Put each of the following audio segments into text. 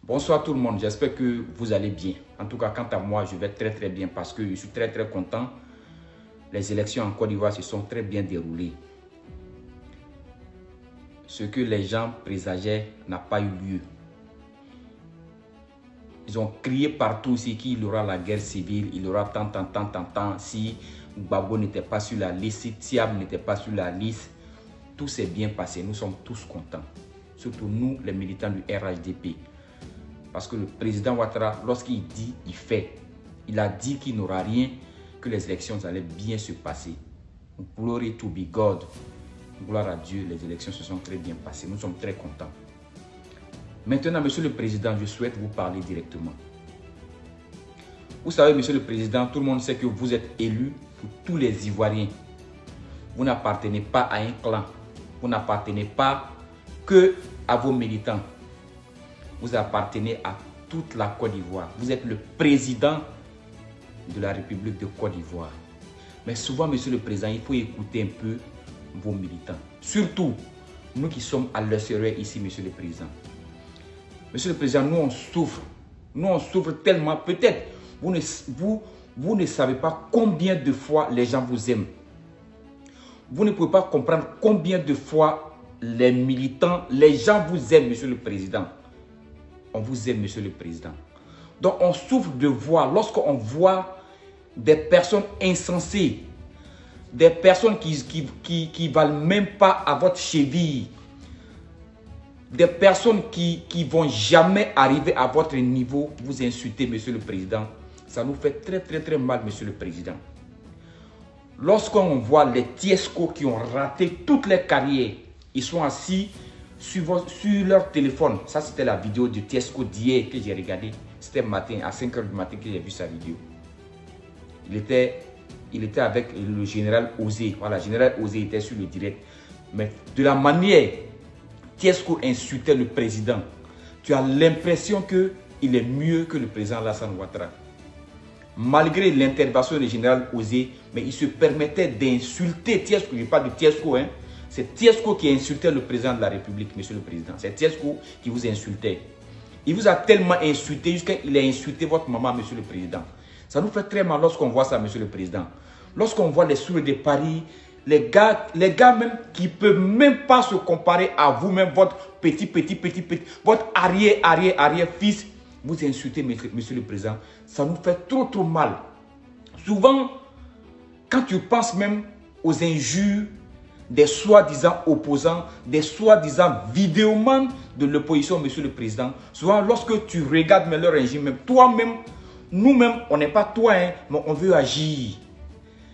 Bonsoir tout le monde, j'espère que vous allez bien. En tout cas, quant à moi, je vais très bien parce que je suis très content. Les élections en Côte d'Ivoire se sont très bien déroulées. Ce que les gens présageaient n'a pas eu lieu. Ils ont crié partout ici qu'il y aura la guerre civile, il y aura tant, si Gbagbo n'était pas sur la liste, si Thiam n'était pas sur la liste. Tout s'est bien passé, nous sommes tous contents. Surtout nous, les militants du RHDP. Parce que le président Ouattara, lorsqu'il dit, il fait. Il a dit qu'il n'aura rien, que les élections allaient bien se passer. Glory to be God. Gloire à Dieu, les élections se sont très bien passées. Nous sommes très contents. Maintenant, Monsieur le Président, je souhaite vous parler directement. Vous savez, Monsieur le Président, tout le monde sait que vous êtes élu pour tous les Ivoiriens. Vous n'appartenez pas à un clan. Vous n'appartenez pas que à vos militants. Vous appartenez à toute la Côte d'Ivoire. Vous êtes le président de la République de Côte d'Ivoire. Mais souvent, Monsieur le Président, il faut écouter un peu vos militants. Surtout, nous qui sommes à l'extérieur ici, Monsieur le Président. Monsieur le Président, nous on souffre. Nous on souffre tellement. Peut-être, vous ne savez pas combien de fois les gens vous aiment. Vous ne pouvez pas comprendre combien de fois les militants, les gens vous aiment, Monsieur le Président. On vous aime, Monsieur le Président. Donc, on souffre de voir, lorsqu'on voit des personnes insensées, des personnes qui valent même pas à votre cheville, des personnes qui vont jamais arriver à votre niveau, vous insulter, Monsieur le Président. Ça nous fait très mal, Monsieur le Président. Lorsqu'on voit les Tiesco qui ont raté toutes les carrières, ils sont assis sur leur téléphone. Ça, c'était la vidéo de Tiesco d'hier que j'ai regardé. C'était matin, à 5 h du matin que j'ai vu sa vidéo. Il était avec le général Osé. Voilà, le général Osé était sur le direct. Mais de la manière Tiesco insultait le président, tu as l'impression qu'il est mieux que le président Alassane Ouattara. Malgré l'intervention du général Osé, mais il se permettait d'insulter Tiesco. Je parle de Tiesco, hein. C'est Tiesco qui insultait le président de la République, Monsieur le Président. C'est Tiesco qui vous insultait. Il vous a tellement insulté jusqu'à qu'il a insulté votre maman, Monsieur le Président. Ça nous fait très mal lorsqu'on voit ça, Monsieur le Président. Lorsqu'on voit les sourds de Paris, les gars même qui ne peuvent même pas se comparer à vous-même, votre petit, votre arrière-fils, vous insultez, Monsieur le Président. Ça nous fait trop mal. Souvent, quand tu penses même aux injures des soi-disant opposants, des soi-disant vidéomans de l'opposition, Monsieur le Président, souvent lorsque tu regardes leur régime, même toi-même, nous-mêmes, on n'est pas toi, hein, mais on veut agir.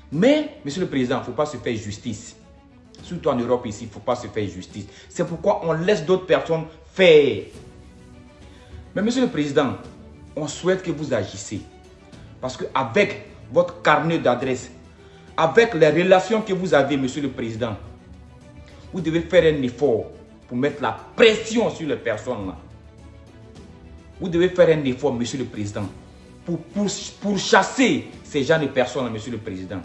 Mais, Monsieur le Président, il ne faut pas se faire justice. Surtout en Europe ici, il ne faut pas se faire justice. C'est pourquoi on laisse d'autres personnes faire. Mais Monsieur le Président, on souhaite que vous agissez. Parce qu'avec votre carnet d'adresse, avec les relations que vous avez, Monsieur le Président, vous devez faire un effort pour mettre la pression sur les personnes là. Vous devez faire un effort, Monsieur le Président, pour chasser ces gens de personnes, Monsieur le Président.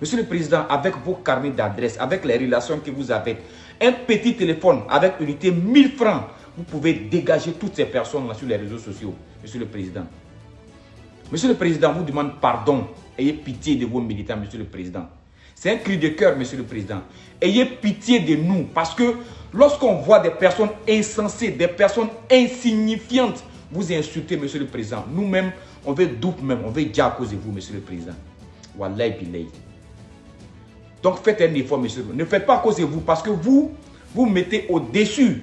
Monsieur le Président, avec vos carnets d'adresse, avec les relations que vous avez, un petit téléphone avec unité 1000 francs, vous pouvez dégager toutes ces personnes-là sur les réseaux sociaux, Monsieur le Président. Monsieur le Président, vous demande pardon. Ayez pitié de vos militants, Monsieur le Président. C'est un cri de cœur, Monsieur le Président. Ayez pitié de nous, parce que lorsqu'on voit des personnes insensées, des personnes insignifiantes, vous insultez, Monsieur le Président. Nous-mêmes, on veut double même, on veut dire à cause de vous, Monsieur le Président. Wallahi billahi. Donc faites un effort, Monsieur. Ne faites pas à cause de vous, parce que vous mettez au-dessus.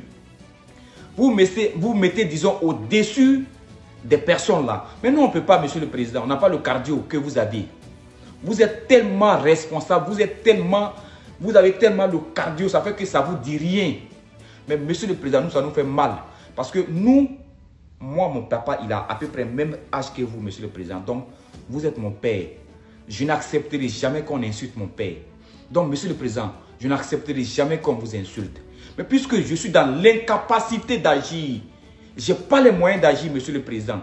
Vous mettez, disons, au-dessus des personnes là. Mais nous, on ne peut pas, Monsieur le Président. On n'a pas le cardio que vous avez. Vous êtes tellement responsable. Vous avez tellement le cardio. Ça fait que ça ne vous dit rien. Mais Monsieur le Président, nous, ça nous fait mal. Parce que nous, moi, mon papa, il a à peu près le même âge que vous, Monsieur le Président. Donc, vous êtes mon père. Je n'accepterai jamais qu'on insulte mon père. Donc, Monsieur le Président, je n'accepterai jamais qu'on vous insulte. Mais puisque je suis dans l'incapacité d'agir, je n'ai pas les moyens d'agir, Monsieur le Président.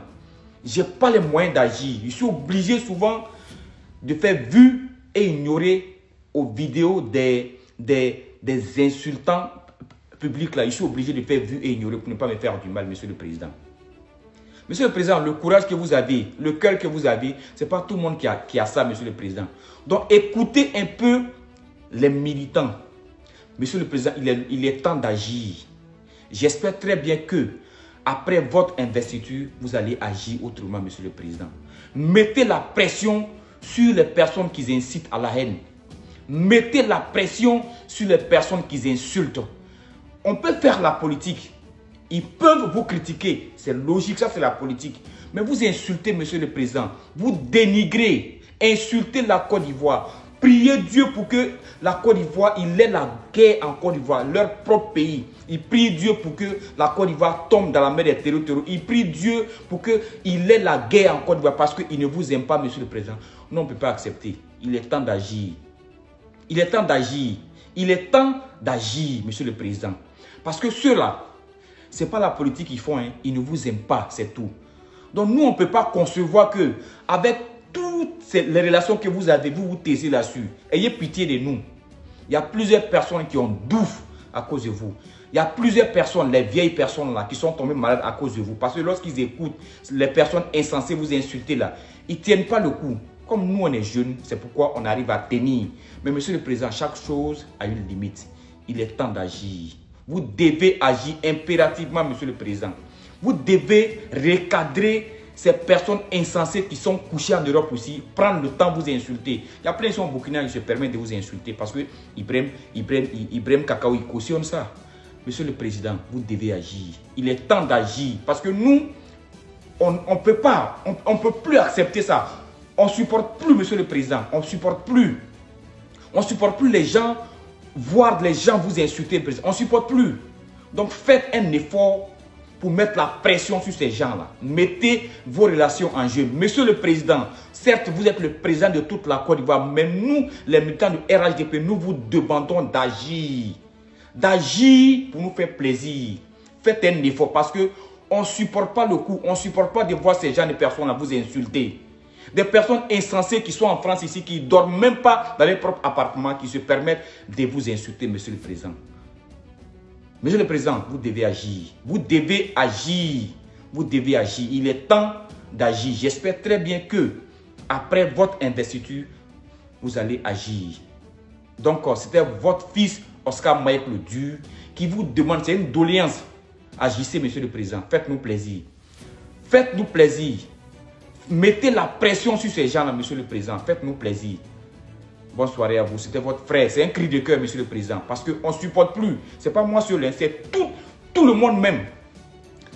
Je n'ai pas les moyens d'agir. Je suis obligé souvent de faire vue et ignorer aux vidéos des insultants publics là. Je suis obligé de faire vue et ignorer pour ne pas me faire du mal, Monsieur le Président. Monsieur le Président, le courage que vous avez, le cœur que vous avez, ce n'est pas tout le monde qui a ça, Monsieur le Président. Donc, écoutez un peu les militants. Monsieur le Président, il est temps d'agir. J'espère très bien que, après votre investiture, vous allez agir autrement, Monsieur le Président. Mettez la pression sur les personnes qui incitent à la haine. Mettez la pression sur les personnes qui insultent. On peut faire la politique. Ils peuvent vous critiquer. C'est logique, ça c'est la politique. Mais vous insultez, Monsieur le Président. Vous dénigrez, insultez la Côte d'Ivoire. Priez Dieu pour que la Côte d'Ivoire, il ait la guerre en Côte d'Ivoire, leur propre pays. Ils prient Dieu pour que la Côte d'Ivoire tombe dans la main des terroristes. Ils prient Dieu pour qu'il ait la guerre en Côte d'Ivoire parce qu'il ne vous aime pas, Monsieur le Président. Non, on ne peut pas accepter. Il est temps d'agir. Il est temps d'agir. Il est temps d'agir, Monsieur le Président. Parce que ceux-là, ce n'est pas la politique qu'ils font. Hein. Ils ne vous aiment pas, c'est tout. Donc nous, on ne peut pas concevoir que avec toutes les relations que vous avez, vous taisez là-dessus. Ayez pitié de nous. Il y a plusieurs personnes qui ont bouffe à cause de vous. Il y a plusieurs personnes, les vieilles personnes là, qui sont tombées malades à cause de vous. Parce que lorsqu'ils écoutent les personnes insensées vous insulter là, ils ne tiennent pas le coup. Comme nous, on est jeunes, c'est pourquoi on arrive à tenir. Mais Monsieur le Président, chaque chose a une limite. Il est temps d'agir. Vous devez agir impérativement, Monsieur le Président. Vous devez recadrer ces personnes insensées qui sont couchées en Europe aussi, prendre le temps de vous insulter. Il y a plein de gens burkinabés qui se permettent de vous insulter parce que Ibrahim Kakao, il cautionne ça. Monsieur le Président, vous devez agir. Il est temps d'agir parce que nous, on ne peut pas, on ne peut plus accepter ça. On ne supporte plus, Monsieur le Président, on ne supporte plus. On ne supporte plus les gens, voir les gens vous insulter, on ne supporte plus. Donc faites un effort pour mettre la pression sur ces gens-là. Mettez vos relations en jeu. Monsieur le Président, certes, vous êtes le président de toute la Côte d'Ivoire, mais nous, les militants du RHDP, nous vous demandons d'agir. D'agir pour nous faire plaisir. Faites un effort parce qu'on ne supporte pas le coup. On ne supporte pas de voir ces gens de personnes-là vous insulter. Des personnes insensées qui sont en France ici, qui ne dorment même pas dans leur propre appartement, qui se permettent de vous insulter, Monsieur le Président. Monsieur le Président, vous devez agir. Vous devez agir. Vous devez agir. Il est temps d'agir. J'espère très bien que, après votre investiture, vous allez agir. Donc, c'était votre fils, Oscar Mayek le Dur, qui vous demande, c'est une doléance. Agissez, Monsieur le Président. Faites-nous plaisir. Faites-nous plaisir. Mettez la pression sur ces gens-là, Monsieur le Président. Faites-nous plaisir. Bonne soirée à vous. C'était votre frère. C'est un cri de cœur, Monsieur le Président. Parce qu'on ne supporte plus. Ce n'est pas moi seul. C'est tout le monde même.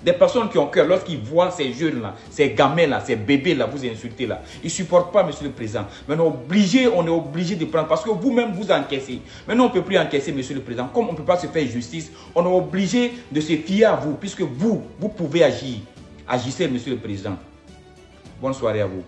Des personnes qui ont cœur, lorsqu'ils voient ces jeunes-là, ces gamins-là, ces bébés-là, vous insulter là, ils ne supportent pas, Monsieur le Président. Mais on est obligé de prendre. Parce que vous-même, vous encaissez. Maintenant, on ne peut plus encaisser, Monsieur le Président. Comme on ne peut pas se faire justice, on est obligé de se fier à vous. Puisque vous pouvez agir. Agissez, Monsieur le Président. Bonne soirée à vous.